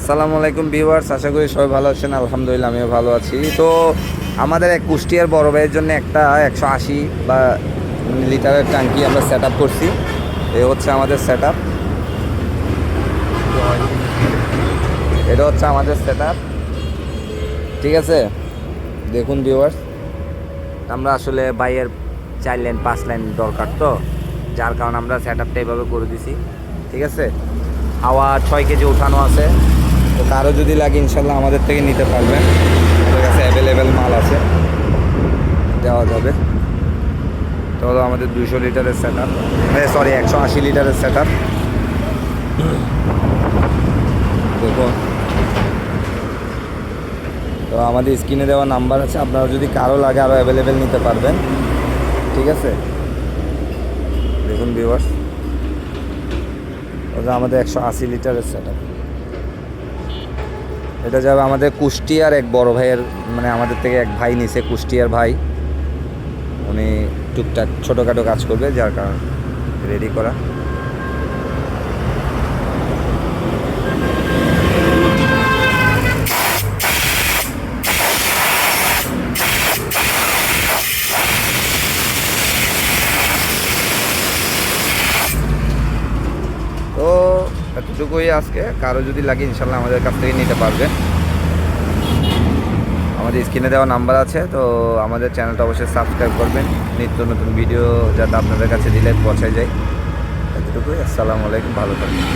আসসালামু আলাইকুম ভিউয়ার্স, আশা করি সবাই ভালো আছেন। আলহামদুলিল্লাহ আমিও ভালো আছি। তো আমাদের এক কুষ্টিয়ার বড় ভাইয়ের জন্য একটা 180 বা লিটারের ট্যাঙ্কি আমরা সেট আপ করছি। এ হচ্ছে আমাদের সেট আপ, এটা হচ্ছে আমাদের সেট আপ, ঠিক আছে। দেখুন ভিউয়ার্স, আমরা আসলে বাইয়ের 4 লাইন 5 লাইন দরকার, তো যার কারণে আমরা সেট আপটা এভাবে করে দিছি, ঠিক আছে। হাওয়া 6 কেজি উঠানো আছে, তো কারো যদি লাগে ইনশাল্লাহ আমাদের থেকে নিতে পারবেন। আমাদের কাছে অ্যাভেলেবেল মাল আছে, দেওয়া যাবে। তো হলো আমাদের 200 লিটারের সেট আপ, সরি 180 লিটারের সেট আপ। দেখুন, তো আমাদের স্ক্রিনে দেওয়া নাম্বার আছে, আপনারা যদি কারো লাগে আরও অ্যাভেলেবেল নিতে পারবেন, ঠিক আছে। দেখুন ভিউয়ার্স, ওটা আমাদের 180 লিটারের সেট আপ। এটা যাবে আমাদের কুষ্টিয়ার এক বড় ভাইয়ের, মানে আমাদের থেকে এক ভাই নিছে, কুষ্টিয়ার ভাই। উনি টুকটাক ছোটোখাটো কাজ করবে, যার কারণ রেডি করা। তো এতটুকুই আজকে, কারো যদি লাগে ইনশাল্লাহ আমাদের কাছ থেকে নিতে পারবেন। আমাদের স্ক্রিনে দেওয়া নাম্বার আছে, তো আমাদের চ্যানেলটা অবশ্যই সাবস্ক্রাইব করবেন, নিত্য নতুন ভিডিও যাতে আপনাদের কাছে দিলে পৌঁছায় যায়। এতটুকুই। আসসালামু আলাইকুম, ভালো থাকবেন।